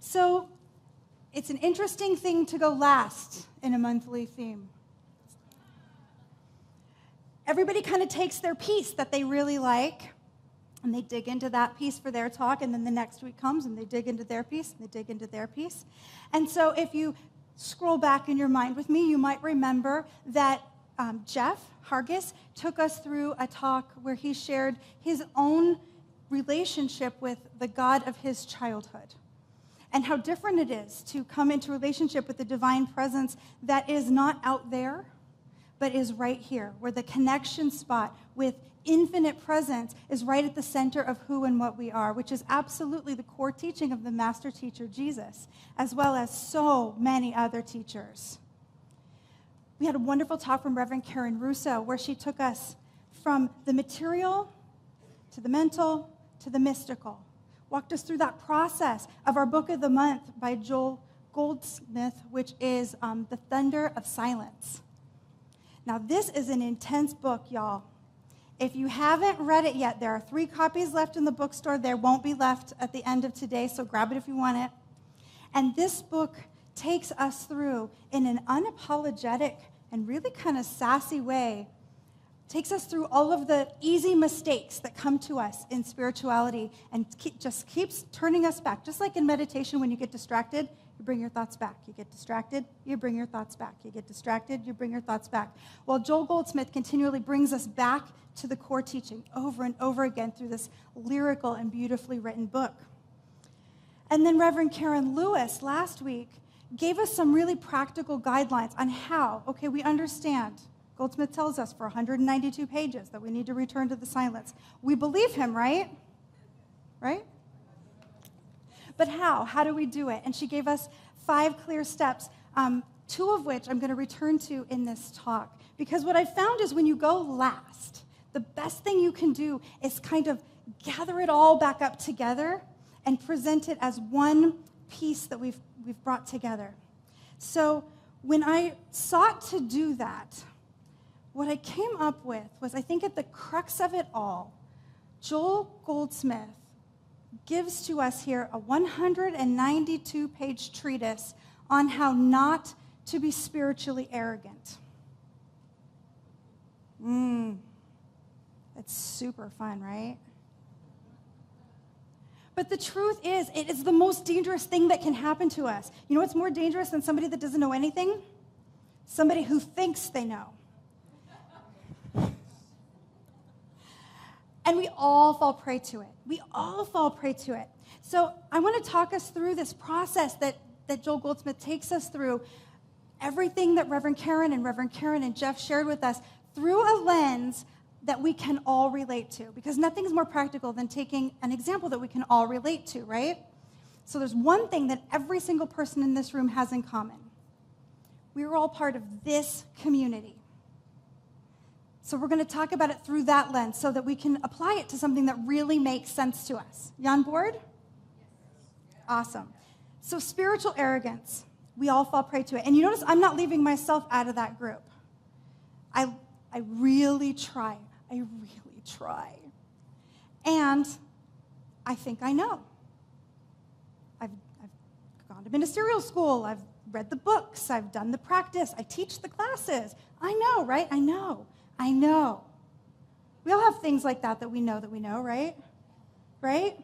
So it's an interesting thing to go last in a monthly theme. Everybody kind of takes their piece that they really like, and they dig into that piece for their talk, and then the next week comes, and they dig into their piece, and they dig into their piece. And so if you scroll back in your mind with me, you might remember that Jeff Hargis took us through a talk where he shared his own relationship with the God of his childhood, and how different it is to come into relationship with the divine presence that is not out there, but is right here, where the connection spot with infinite presence is right at the center of who and what we are, which is absolutely the core teaching of the master teacher, Jesus, as well as so many other teachers. We had a wonderful talk from Reverend Karen Russo, where she took us from the material to the mental to the mystical, walked us through that process of our book of the month by Joel Goldsmith, which is The Thunder of Silence. Now, this is an intense book, y'all. If you haven't read it yet, there are 3 copies left in the bookstore. There won't be left at the end of today, so grab it if you want it. And this book takes us through, in an unapologetic and really kind of sassy way, takes us through all of the easy mistakes that come to us in spirituality and just keeps turning us back. Just like in meditation, when you get distracted, you bring your thoughts back. You get distracted, you bring your thoughts back. You get distracted, you bring your thoughts back. Well, Joel Goldsmith continually brings us back to the core teaching over and over again through this lyrical and beautifully written book. And then Reverend Karen Lewis last week gave us some really practical guidelines on how, okay, we understand. Goldsmith tells us for 192 pages that we need to return to the silence. We believe him, right? Right? But how? How do we do it? And she gave us 5 clear steps, 2 of which I'm going to return to in this talk. Because what I found is when you go last, the best thing you can do is kind of gather it all back up together and present it as one piece that we've brought together. So when I sought to do that, what I came up with was, I think at the crux of it all, Joel Goldsmith gives to us here a 192-page treatise on how not to be spiritually arrogant. That's super fun, right? But the truth is, it is the most dangerous thing that can happen to us. You know what's more dangerous than somebody that doesn't know anything? Somebody who thinks they know. And we all fall prey to it. We all fall prey to it. So I want to talk us through this process that Joel Goldsmith takes us through, everything that Reverend Karen and Jeff shared with us, through a lens that we can all relate to. Because nothing's more practical than taking an example that we can all relate to, right? So there's one thing that every single person in this room has in common. We are all part of this community. So we're going to talk about it through that lens so that we can apply it to something that really makes sense to us. You on board? Awesome. So spiritual arrogance, we all fall prey to it. And you notice I'm not leaving myself out of that group. I really try. I really try. And I think I know. I've gone to ministerial school. I've read the books. I've done the practice. I teach the classes. I know, right? I know. We all have things like that we know, right? Right?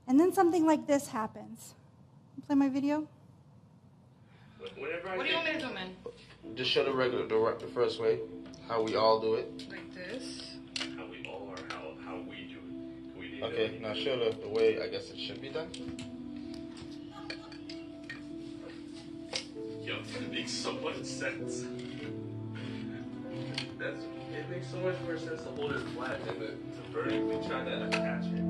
And then something like this happens. Play my video? What do you want me to do, man? Just show the first way, how we all do it. Like this? How we all are, how we do it. We do Okay, it. now show the way I guess it should be done. Yo, it makes so much sense. It makes so much more sense to hold it flat than to vertically try to attach it.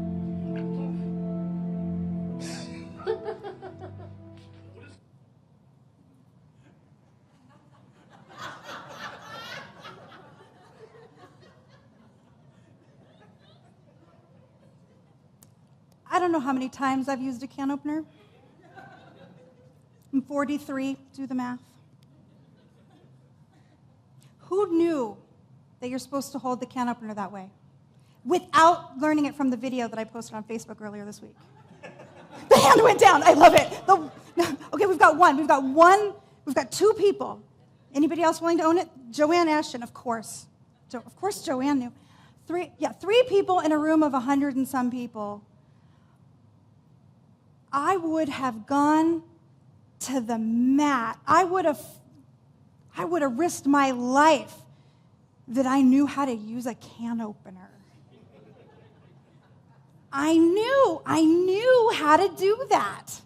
I don't know how many times I've used a can opener. I'm 43, do the math. Who knew that you're supposed to hold the can opener that way without learning it from the video that I posted on Facebook earlier this week? The hand went down. I love it. Okay, we've got one. We've got two people. Anybody else willing to own it? Joanne Ashton, of course. Of course Joanne knew. Three people in a room of 100 and some people. I would have gone to the mat. I would have risked my life that I knew how to use a can opener. I knew how to do that.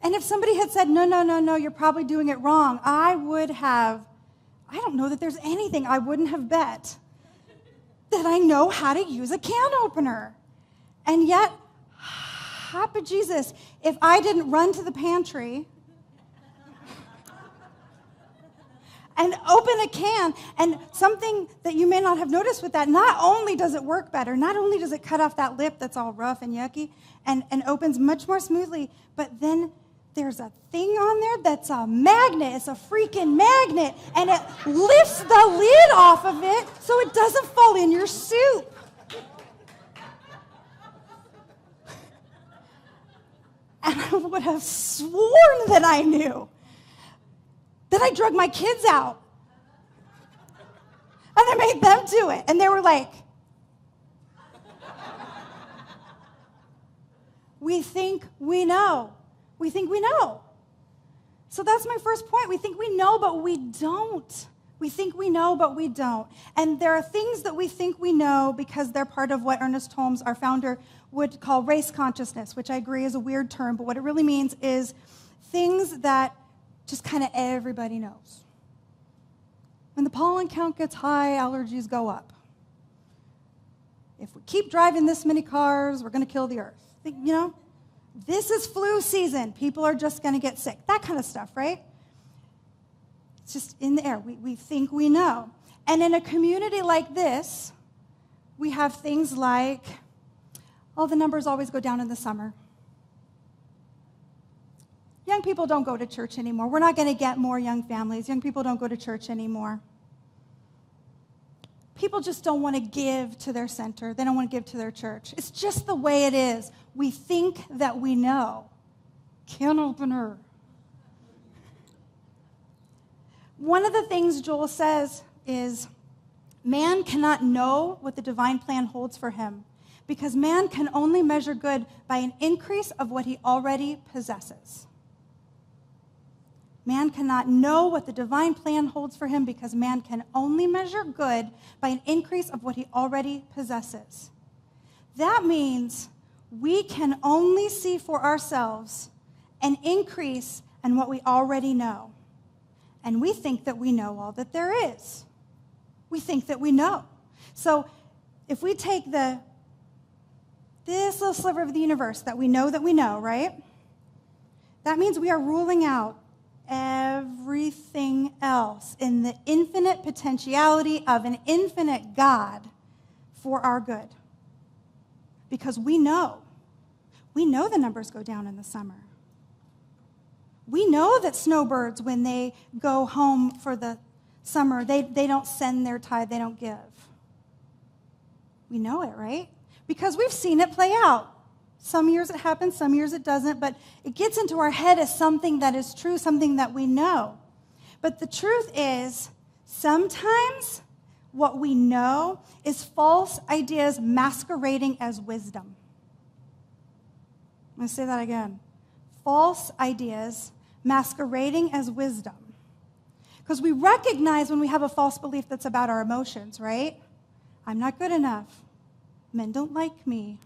And if somebody had said, no, you're probably doing it wrong, I don't know that there's anything I wouldn't have bet that I know how to use a can opener. And yet, happy Jesus, if I didn't run to the pantry and open a can, and something that you may not have noticed with that, not only does it work better, not only does it cut off that lip that's all rough and yucky and opens much more smoothly, but then there's a thing on there that's a magnet. It's a freaking magnet, and it lifts the lid off of it so it doesn't fall in your soup. And I would have sworn that I knew that I drug my kids out. And I made them do it. And they were like, we think we know. We think we know. So that's my first point. We think we know, but we don't. We think we know, but we don't. And there are things that we think we know because they're part of what Ernest Holmes, our founder, would call race consciousness, which I agree is a weird term, but what it really means is things that just kind of everybody knows. When the pollen count gets high, allergies go up. If we keep driving this many cars, we're going to kill the earth. This is flu season. People are just going to get sick. That kind of stuff, right? It's just in the air. We think we know. And in a community like this, we have things like, the numbers always go down in the summer. Young people don't go to church anymore. We're not going to get more young families. Young people don't go to church anymore. People just don't want to give to their center. They don't want to give to their church. It's just the way it is. We think that we know. Can opener. One of the things Joel says is, man cannot know what the divine plan holds for him because man can only measure good by an increase of what he already possesses. Man cannot know what the divine plan holds for him because man can only measure good by an increase of what he already possesses. That means we can only see for ourselves an increase in what we already know. And we think that we know all that there is. We think that we know. So if we take this little sliver of the universe that we know, right? That means we are ruling out everything else in the infinite potentiality of an infinite God for our good. Because we know the numbers go down in the summer. We know that snowbirds, when they go home for the summer, they don't send their tithe, they don't give. We know it, right? Because we've seen it play out. Some years it happens, some years it doesn't, but it gets into our head as something that is true, something that we know. But the truth is, sometimes what we know is false ideas masquerading as wisdom. I'm going to say that again. False ideas masquerading as wisdom. Because we recognize when we have a false belief that's about our emotions, right? I'm not good enough. Men don't like me.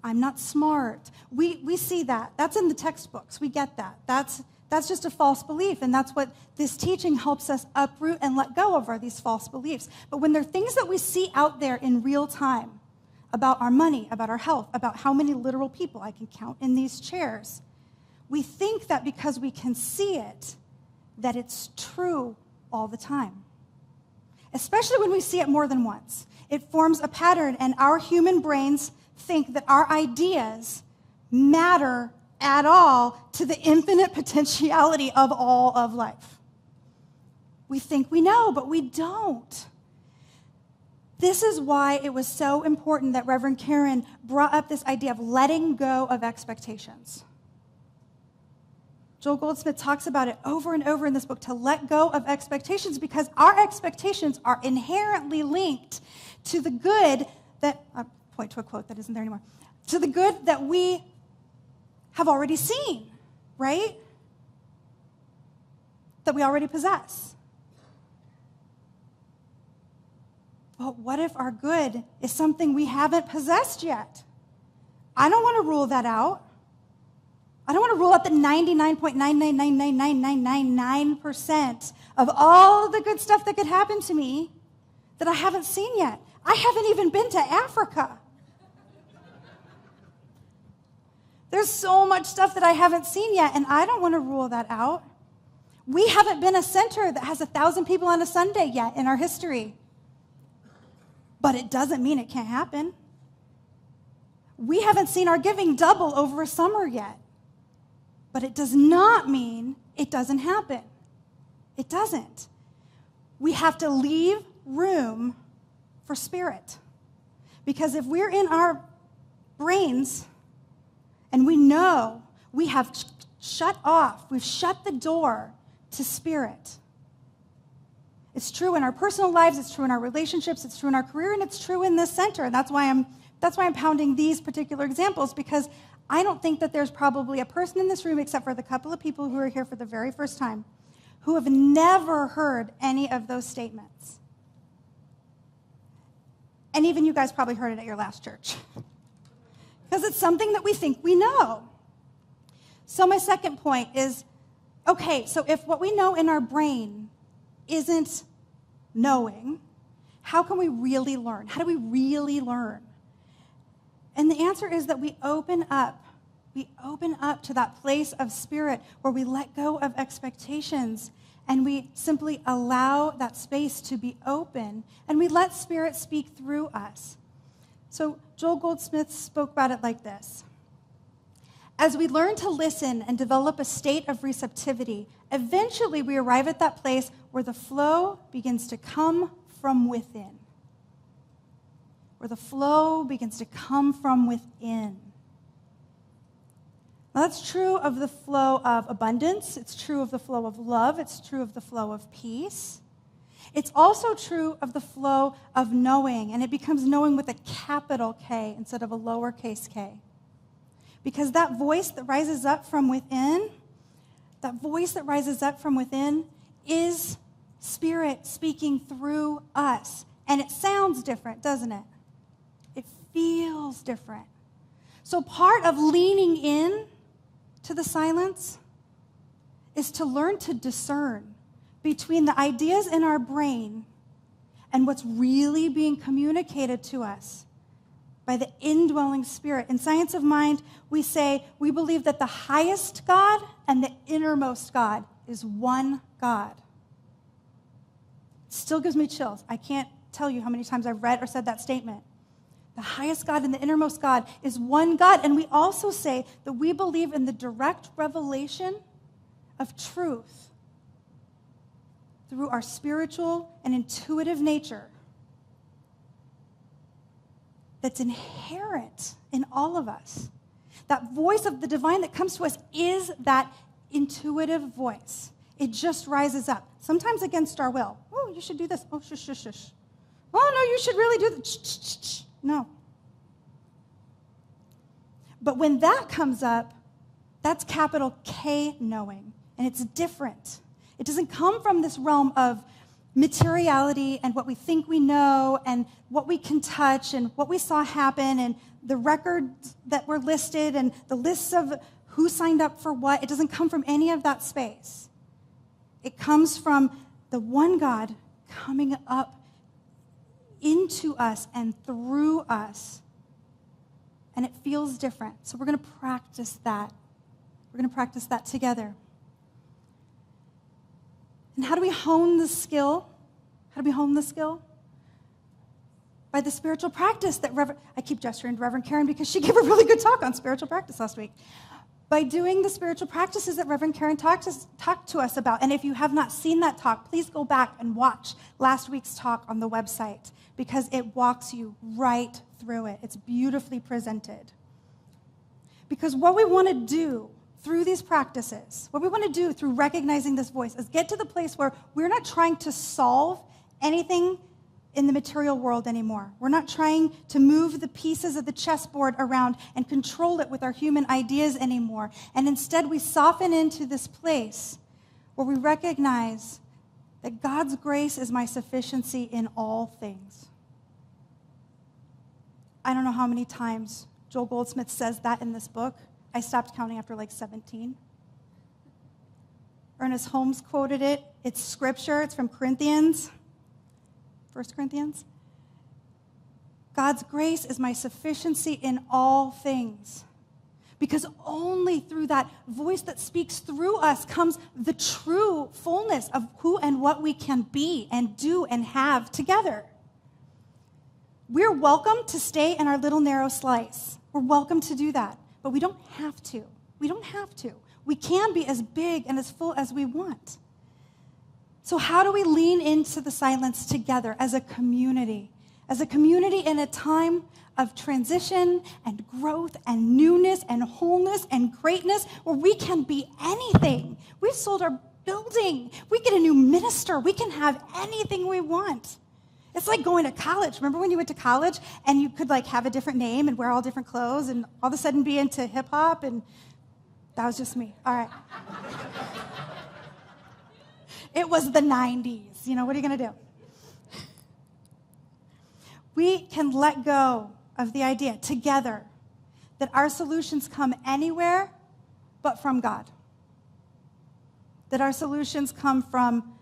I'm not smart. We see that. That's in the textbooks. We get that. That's just a false belief, and that's what this teaching helps us uproot and let go of, are these false beliefs. But when there are things that we see out there in real time about our money, about our health, about how many literal people I can count in these chairs, we think that because we can see it, that it's true all the time. Especially when we see it more than once. It forms a pattern, and our human brains think that our ideas matter at all to the infinite potentiality of all of life. We think we know, but we don't. This is why it was so important that Reverend Karen brought up this idea of letting go of expectations. Joel Goldsmith talks about it over and over in this book, to let go of expectations, because our expectations are inherently linked to the good that, I'll point to a quote that isn't there anymore, to the good that we have already seen, right? That we already possess. But what if our good is something we haven't possessed yet? I don't want to rule that out. I don't want to rule out the 99.9999999% of all the good stuff that could happen to me that I haven't seen yet. I haven't even been to Africa. There's so much stuff that I haven't seen yet, and I don't want to rule that out. We haven't been a center that has 1,000 people on a Sunday yet in our history. But it doesn't mean it can't happen. We haven't seen our giving double over a summer yet. But it does not mean it doesn't happen. It doesn't. We have to leave room for spirit. Because if we're in our brains and we know we have shut off, we've shut the door to spirit. It's true in our personal lives, it's true in our relationships, it's true in our career, and it's true in this center. And that's why I'm pounding these particular examples, because I don't think that there's probably a person in this room, except for the couple of people who are here for the very first time, who have never heard any of those statements. And even you guys probably heard it at your last church. Because it's something that we think we know. So my second point is, okay, so if what we know in our brain isn't knowing, how can we really learn? How do we really learn? And the answer is that we open up. We open up to that place of spirit where we let go of expectations and we simply allow that space to be open and we let spirit speak through us. So Joel Goldsmith spoke about it like this. As we learn to listen and develop a state of receptivity, eventually we arrive at that place where the flow begins to come from within. Where the flow begins to come from within. Now, that's true of the flow of abundance. It's true of the flow of love. It's true of the flow of peace. It's also true of the flow of knowing, and it becomes knowing with a capital K instead of a lowercase k. Because that voice that rises up from within, is spirit speaking through us. And it sounds different, doesn't it? It feels different. So part of leaning in to the silence is to learn to discern between the ideas in our brain and what's really being communicated to us by the indwelling spirit. In Science of Mind, we say we believe that the highest God and the innermost God is one God. It still gives me chills. I can't tell you how many times I've read or said that statement. The highest God and the innermost God is one God. And we also say that we believe in the direct revelation of truth through our spiritual and intuitive nature that's inherent in all of us. That voice of the divine that comes to us is that intuitive voice. It just rises up, sometimes against our will. Oh, you should do this. Oh, shush, shush, shush. Oh, no, you should really do this. Shh, shh, shh. No. But when that comes up, that's capital K knowing, and it's different. It doesn't come from this realm of materiality and what we think we know and what we can touch and what we saw happen and the records that were listed and the lists of who signed up for what. It doesn't come from any of that space. It comes from the one God coming up into us and through us. And it feels different. So we're going to practice that. We're going to practice that together. And how do we hone the skill? How do we hone the skill? By the spiritual practice that I keep gesturing to Reverend Karen because she gave a really good talk on spiritual practice last week. by doing the spiritual practices that Reverend Karen talked to us about. And if you have not seen that talk, please go back and watch last week's talk on the website, because it walks you right through it. It's beautifully presented. Because what we want to do through these practices, what we want to do through recognizing this voice, is get to the place where we're not trying to solve anything in the material world anymore. We're not trying to move the pieces of the chessboard around and control it with our human ideas anymore. And instead, we soften into this place where we recognize that God's grace is my sufficiency in all things. I don't know how many times Joel Goldsmith says that in this book. I stopped counting after like 17. Ernest Holmes quoted it. It's scripture. It's from Corinthians. 1 Corinthians. God's grace is my sufficiency in all things. Because only through that voice that speaks through us comes the true fullness of who and what we can be and do and have together. We're welcome to stay in our little narrow slice. We're welcome to do that. But we don't have to. We don't have to. We can be as big and as full as we want. So how do we lean into the silence together as a community? As a community in a time of transition and growth and newness and wholeness and greatness, where we can be anything. We've sold our building. We get a new minister. We can have anything we want. It's like going to college. Remember when you went to college and you could like have a different name and wear all different clothes and all of a sudden be into hip hop? And that was just me. All right. It was the 90s. You know, what are you going to do? We can let go of the idea together that our solutions come anywhere but from God. That our solutions come from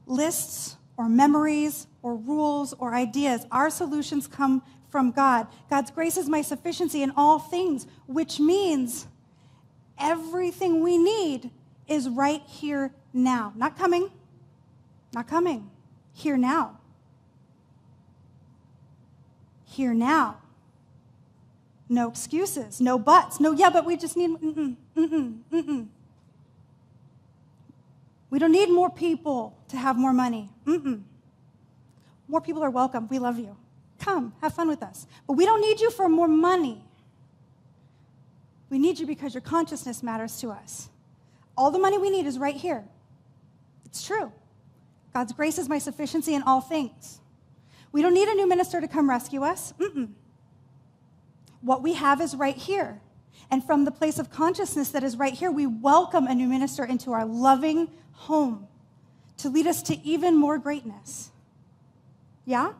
lists or memories or rules or ideas. Our solutions come from God. God's grace is my sufficiency in all things, which means everything we need is right here now. Not coming. Not coming. Here now. Here now. No excuses. No buts. No, yeah, but we just need, We don't need more people to have more money. More people are welcome. We love you. Come, have fun with us. But we don't need you for more money. We need you because your consciousness matters to us. All the money we need is right here. It's true. God's grace is my sufficiency in all things. We don't need a new minister to come rescue us. What we have is right here. And from the place of consciousness that is right here, we welcome a new minister into our loving home to lead us to even more greatness. Yeah?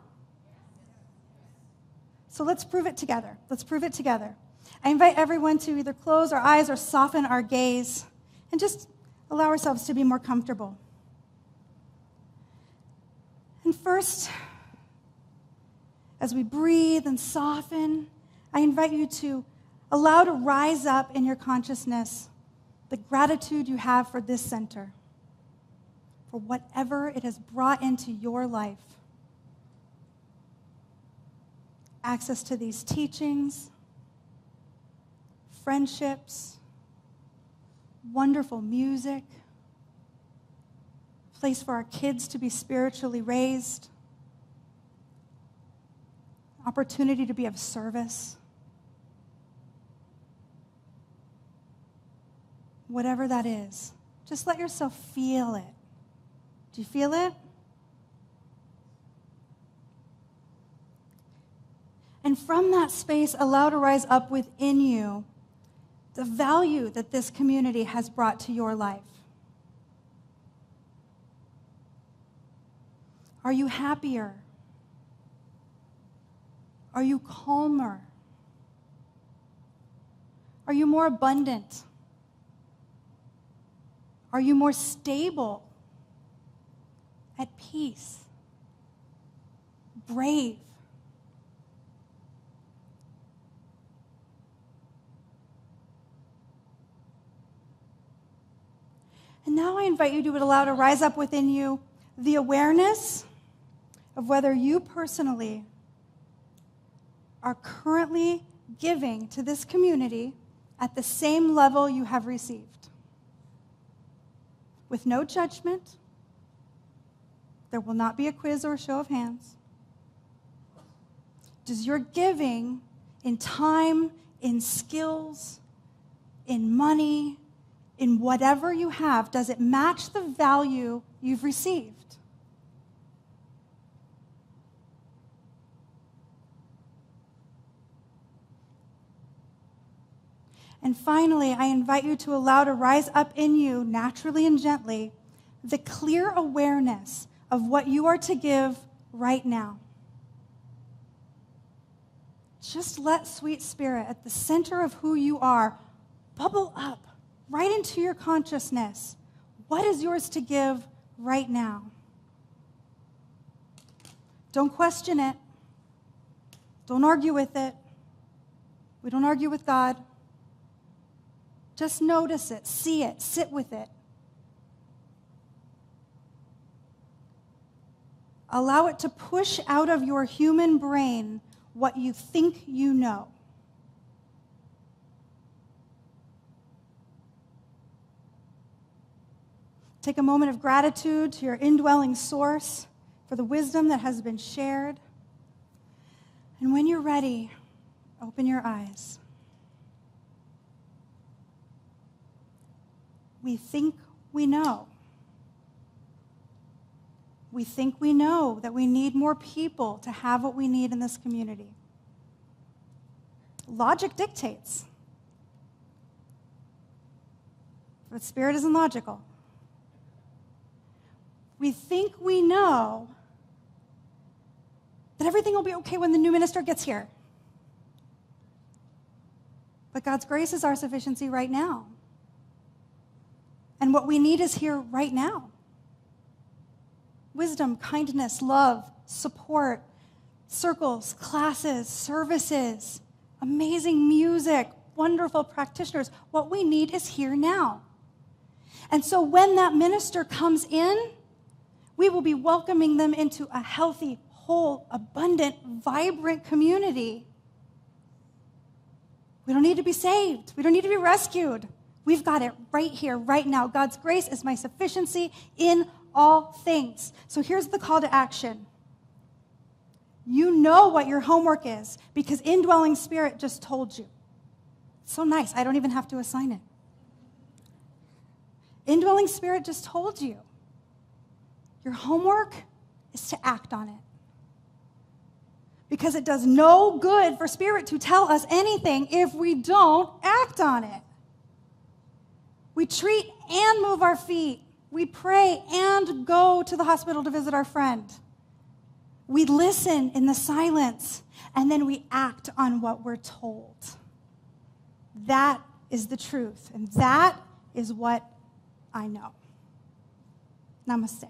So let's prove it together. Let's prove it together. I invite everyone to either close our eyes or soften our gaze and just allow ourselves to be more comfortable. And first, as we breathe and soften, I invite you to allow to rise up in your consciousness the gratitude you have for this center, for whatever it has brought into your life. Access to these teachings, friendships, wonderful music, place for our kids to be spiritually raised, opportunity to be of service. Whatever that is, just let yourself feel it. Do you feel it? And from that space, allow to rise up within you the value that this community has brought to your life. Are you happier? Are you calmer? Are you more abundant? Are you more stable? At peace? Brave? And now I invite you to allow to rise up within you the awareness of whether you personally are currently giving to this community at the same level you have received, with no judgment. There will not be a quiz or a show of hands. Does your giving in time, in skills, in money, in whatever you have, does it match the value you've received? And finally, I invite you to allow to rise up in you, naturally and gently, the clear awareness of what you are to give right now. Just let sweet spirit at the center of who you are bubble up right into your consciousness. What is yours to give right now? Don't question it. Don't argue with it. We don't argue with God. Just notice it, see it, sit with it. Allow it to push out of your human brain what you think you know. Take a moment of gratitude to your indwelling source for the wisdom that has been shared. And when you're ready, open your eyes. We think we know. We think we know that we need more people to have what we need in this community. Logic dictates. But spirit isn't logical. We think we know that everything will be okay when the new minister gets here. But God's grace is our sufficiency right now. And what we need is here right now. Wisdom, kindness, love, support, circles, classes, services, amazing music, wonderful practitioners. What we need is here now. And so when that minister comes in, we will be welcoming them into a healthy, whole, abundant, vibrant community. We don't need to be saved. We don't need to be rescued. We've got it right here, right now. God's grace is my sufficiency in all things. So here's the call to action. You know what your homework is because indwelling spirit just told you. It's so nice. I don't even have to assign it. Indwelling spirit just told you. Your homework is to act on it. Because it does no good for spirit to tell us anything if we don't act on it. We treat and move our feet. We pray and go to the hospital to visit our friend. We listen in the silence, and then we act on what we're told. That is the truth, and that is what I know. Namaste.